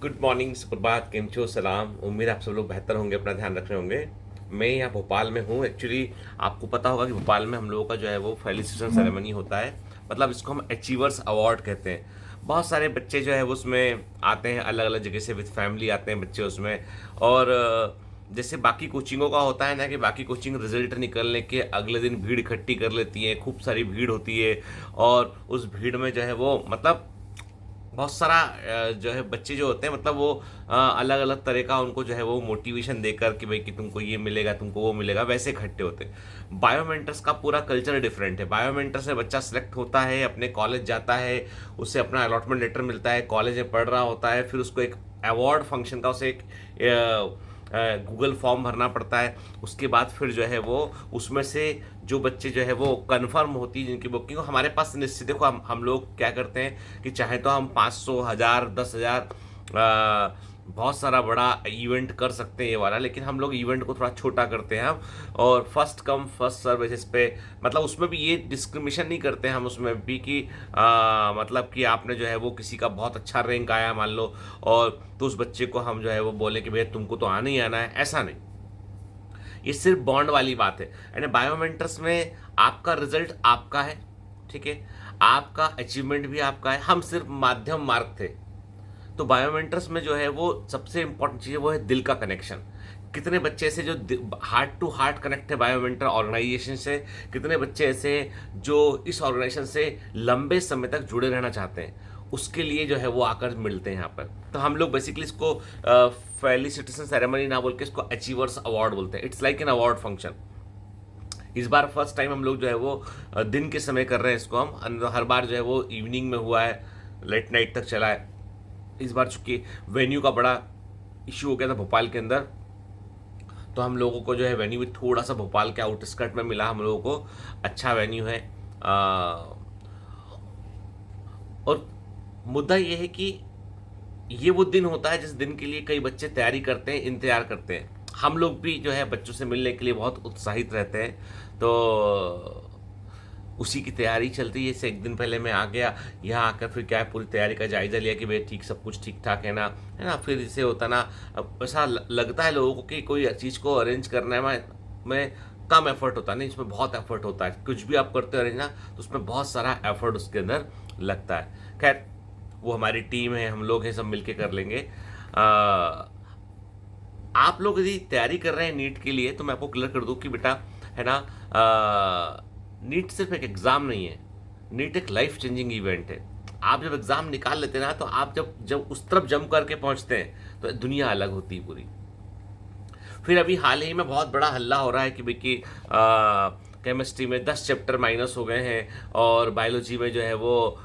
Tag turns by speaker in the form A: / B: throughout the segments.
A: Good morning, सुप्रभात, केम छो, सलाम। उम्मीद आप सब लोग बेहतर होंगे, अपना ध्यान रख रहे होंगे। मैं यहाँ भोपाल में हूँ। एक्चुअली आपको पता होगा कि भोपाल में हम लोगों का जो है वो फेलिसिटेशन सेरेमनी होता है। मतलब इसको हम अचीवर्स अवार्ड कहते हैं। बहुत सारे बच्चे जो है वो उसमें आते हैं, अलग अलग जगह से विद फैमिली आते हैं बच्चे उसमें। और जैसे बाकी कोचिंगों का होता है ना कि बाकी कोचिंग रिजल्ट निकलने के अगले दिन भीड़ इकट्ठी कर लेती है, खूब सारी भीड़ होती है। और उस भीड़ में जो है वो मतलब बहुत सारा जो है बच्चे जो होते हैं, मतलब वो अलग अलग तरह का उनको जो है वो मोटिवेशन देकर कि भाई कि तुमको ये मिलेगा, तुमको वो मिलेगा, वैसे इकट्ठे होते हैं। बायोमेंटर्स का पूरा कल्चर डिफरेंट है। बायोमेंटर से बच्चा सेलेक्ट होता है, अपने कॉलेज जाता है, उसे अपना अलॉटमेंट लेटर मिलता है, कॉलेज में पढ़ रहा होता है, फिर उसको एक अवार्ड फंक्शन का उसे एक गूगल फॉर्म भरना पड़ता है। उसके बाद फिर जो है वो उसमें से जो बच्चे जो है वो कंफर्म होती है जिनकी बुकिंग हमारे पास निश्चित। देखो हम लोग क्या करते हैं कि चाहे तो हम 500, 1000, 10,000 बहुत सारा बड़ा इवेंट कर सकते हैं ये वाला, लेकिन हम लोग इवेंट को थोड़ा छोटा करते हैं हम। और first come first serve basis पे, मतलब उसमें भी ये डिस्क्रिमिनेशन नहीं करते हैं हम उसमें भी कि मतलब कि आपने जो है वो किसी का बहुत अच्छा रैंक आया मान लो, और तो उस बच्चे को हम जो है वो बोले कि भैया तुमको तो आना ही आना है, ऐसा नहीं। ये सिर्फ बॉन्ड वाली बात है। यानी बायोमेंटर्स में आपका रिजल्ट आपका है, ठीक है, आपका अचीवमेंट भी आपका है, हम सिर्फ माध्यम मार्ग थे। तो बायोमेंटर्स में जो है वो सबसे इंपॉर्टेंट चीज़ है वो है दिल का कनेक्शन। कितने बच्चे ऐसे जो हार्ट टू हार्ट कनेक्ट है बायोमेंटर ऑर्गेनाइजेशन से, कितने बच्चे ऐसे हैं जो इस ऑर्गेनाइजेशन से लंबे समय तक जुड़े रहना चाहते हैं, उसके लिए जो है वो आकर मिलते हैं यहाँ पर। तो हम लोग बेसिकली इसको फेलिसिटेशन सेरेमनी ना बोल के इसको अचीवर्स अवार्ड बोलते हैं। It's like an award function. इस बार फर्स्ट टाइम हम लोग जो है वो दिन के समय कर रहे हैं इसको हम। हर बार जो है वो इवनिंग में हुआ है, लेट नाइट तक चला है। इस बार चूंकि वेन्यू का बड़ा इशू हो गया था भोपाल के अंदर, तो हम लोगों को जो है वेन्यू भी थोड़ा सा भोपाल के आउटस्कर्ट में मिला हम लोगों को। अच्छा वेन्यू है। और मुद्दा ये है कि ये वो दिन होता है जिस दिन के लिए कई बच्चे तैयारी करते हैं, इंतजार करते हैं। हम लोग भी जो है बच्चों से मिलने के लिए बहुत उत्साहित रहते हैं। तो उसी की तैयारी चलती है। जैसे एक दिन पहले मैं आ गया यहाँ, आकर फिर क्या है पूरी तैयारी का जायजा लिया कि भाई ठीक, सब कुछ ठीक ठाक है ना। फिर इसे होता ना, अब ऐसा लगता है लोगों को कि कोई चीज़ को अरेंज करने में कम एफर्ट होता है, नहीं, इसमें बहुत एफर्ट होता है। कुछ भी आप करते हो अरेंज ना, तो उसमें बहुत सारा एफर्ट उसके अंदर लगता है। खैर, वो हमारी टीम है, हम लोग हैं, सब मिलके कर लेंगे। आप लोग यदि तैयारी कर रहे हैं नीट के लिए, तो मैं आपको क्लियर कर दूं कि बेटा, है ना, नीट सिर्फ एक एग्ज़ाम नहीं है। नीट एक लाइफ चेंजिंग इवेंट है। आप जब एग्ज़ाम निकाल लेते हैं ना, तो आप जब जब उस तरफ जम करके पहुंचते हैं तो दुनिया अलग होती है पूरी। फिर अभी हाल ही में बहुत बड़ा हल्ला हो रहा है कि भाई कि केमिस्ट्री में 10 चैप्टर माइनस हो गए हैं, और बायोलॉजी में जो है वो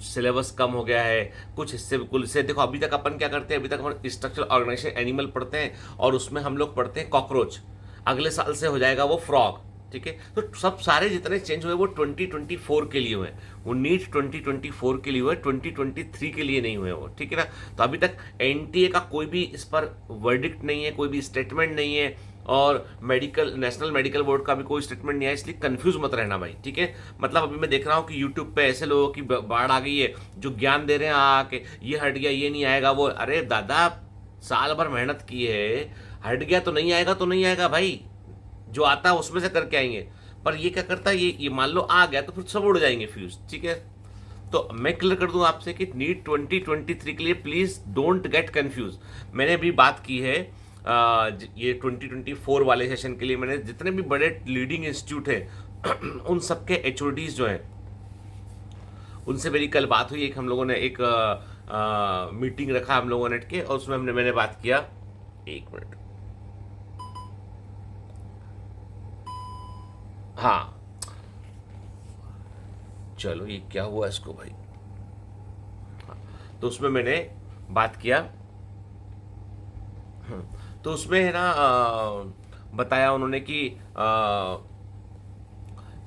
A: सिलेबस कम हो गया है, कुछ हिस्से बिल्कुल से। देखो, अभी तक अपन क्या करते हैं, अभी तक अपन स्ट्रक्चरल ऑर्गेनाइजेशन एनिमल पढ़ते हैं, और उसमें हम लोग पढ़ते हैं कॉकरोच। अगले साल से हो जाएगा वो फ्रॉग, ठीक है। तो सब सारे जितने चेंज हुए वो 2024 के लिए हुए, वो नीट 2024 के लिए हुए, 2023 के लिए नहीं हुए वो, ठीक है ना। तो अभी तक एनटीए का कोई भी इस पर वर्डिक्ट नहीं है, कोई भी स्टेटमेंट नहीं है, और नेशनल मेडिकल बोर्ड का भी कोई स्टेटमेंट नहीं है। इसलिए कंफ्यूज मत रहना भाई, ठीक है। मतलब अभी मैं देख रहा हूँ कि यूट्यूब पे ऐसे लोगों की बाढ़ आ गई है जो ज्ञान दे रहे हैं आके, ये हट गया, ये नहीं आएगा, वो। अरे दादा, साल भर मेहनत की है, हट गया तो नहीं आएगा, तो नहीं आएगा भाई, जो आता है उसमें से करके आएंगे। पर ये क्या करता है, ये मान लो आ गया तो फिर सब उड़ जाएंगे फ्यूज, ठीक है। तो मैं क्लियर कर दूं आपसे कि नीट 2023 के लिए प्लीज डोंट गेट कंफ्यूज। मैंने भी बात की है ये 2024 वाले सेशन के लिए। मैंने जितने भी बड़े लीडिंग इंस्टीट्यूट हैं उन सबके एचओडीज जो हैं, उनसे मेरी कल बात हुई। एक हम लोगों ने एक मीटिंग रखा हम लोगों ने के, और उसमें मैंने बात किया। एक मिनट, हाँ, चलो, ये क्या हुआ इसको भाई। हाँ, तो उसमें मैंने बात किया। तो उसमें है ना बताया उन्होंने कि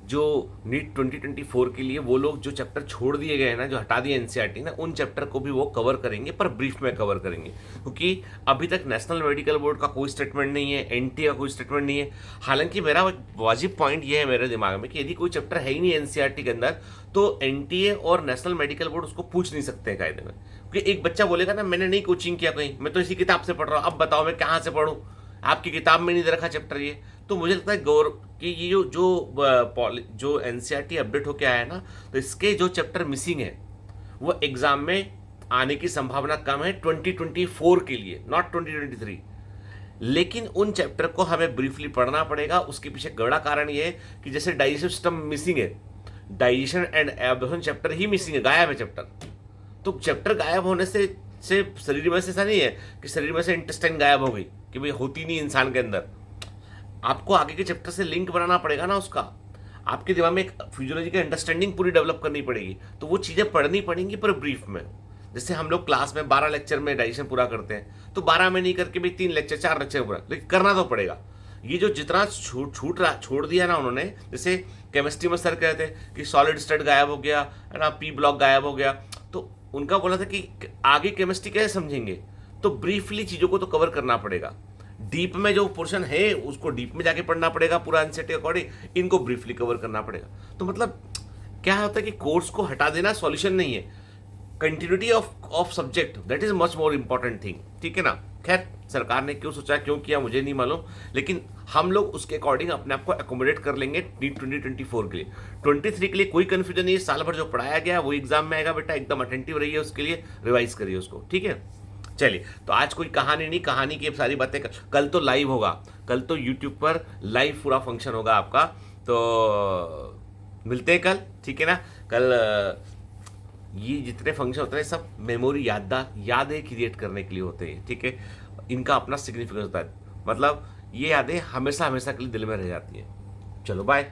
A: जो नीट 2024 के लिए वो लोग जो चैप्टर छोड़ दिए गए हैं ना, जो हटा दिए एनसीईआरटी ने, उन चैप्टर को भी वो कवर करेंगे, पर ब्रीफ में कवर करेंगे। क्योंकि अभी तक नेशनल मेडिकल बोर्ड का कोई स्टेटमेंट नहीं है, एनटीए का कोई स्टेटमेंट नहीं है। हालांकि मेरा वाजिब पॉइंट ये है मेरे दिमाग में कि यदि कोई चैप्टर है ही नहीं एनसीईआरटी के अंदर, तो एनटीए और नेशनल मेडिकल बोर्ड उसको पूछ नहीं सकते हैं कायदे में। क्योंकि एक बच्चा बोलेगा ना मैंने नहीं कोचिंग किया कहीं, मैं तो इसी किताब से पढ़ रहा हूँ, अब बताओ मैं कहाँ से पढ़ूँ, आपकी किताब में नहीं दे रखा चैप्टर ये। तो मुझे लगता है गौर कि ये जो एनसीईआरटी अपडेट होके आया है ना, तो इसके जो चैप्टर मिसिंग है वो एग्जाम में आने की संभावना कम है 2024 के लिए, नॉट 2023। लेकिन उन चैप्टर को हमें ब्रीफली पढ़ना पड़ेगा। उसके पीछे बड़ा कारण ये है कि जैसे डाइजेस्टिव सिस्टम मिसिंग है, digestion and absorption chapter he missing है, गायब है चैप्टर। तो चैप्टर गायब होने से शरीर में से ऐसा नहीं है कि शरीर में से इंटेस्टाइन गायब हो गई कि भाई होती नहीं इंसान के अंदर। आपको आगे के चैप्टर से लिंक बनाना पड़ेगा ना उसका, आपके दिमाग में एक फिजियोलॉजी की अंडरस्टैंडिंग पूरी डेवलप करनी पड़ेगी। तो वो चीज़ें पढ़नी पड़ेंगी पर ब्रीफ में। जैसे हम लोग क्लास में 12 लेक्चर में डाइजेशन पूरा करते हैं, तो 12 में नहीं करके भी 3 लेक्चर 4 लेक्चर पूरा, लेकिन करना तो पड़ेगा। ये जो जितना छोड़ दिया ना उन्होंने, जैसे केमिस्ट्री में सर कहते हैं कि सॉलिड स्टेट गायब हो गया है ना, पी ब्लॉक गायब हो गया, तो उनका बोला था कि आगे केमिस्ट्री कैसे समझेंगे। तो ब्रीफली चीज़ों को तो कवर करना पड़ेगा। डीप में जो पोर्शन है उसको डीप में जाके पढ़ना पड़ेगा पूरा एनसीईआरटी के अकॉर्डिंग, इनको ब्रीफली कवर करना पड़ेगा। तो मतलब क्या होता है कि कोर्स को हटा देना सॉल्यूशन नहीं है, continuity of subject that is much more important thing, ठीक है ना। खैर सरकार ने क्यों सोचा क्यों किया मुझे नहीं मालूम, लेकिन हम लोग उसके अकॉर्डिंग अपने आप को एकोमोडेट कर लेंगे 2024 के लिए। 23 के लिए कोई कंफ्यूजन नहीं है, साल भर जो पढ़ाया गया वो एग्जाम में आएगा बेटा, एकदम अटेंटिव रहिए उसके लिए, रिवाइज करिए उसको, ठीक है। चलिए, तो आज कोई कहानी नहीं, कहानी की सारी बातें कल तो लाइव होगा, कल तो यूट्यूब पर लाइव पूरा फंक्शन होगा आपका। तो मिलते हैं कल, ठीक है ना। कल ये जितने फंक्शन होते हैं सब मेमोरी यादें क्रिएट करने के लिए होते हैं, ठीक है। इनका अपना सिग्निफिकेंस होता है, मतलब ये यादें हमेशा हमेशा के लिए दिल में रह जाती हैं। चलो बाय।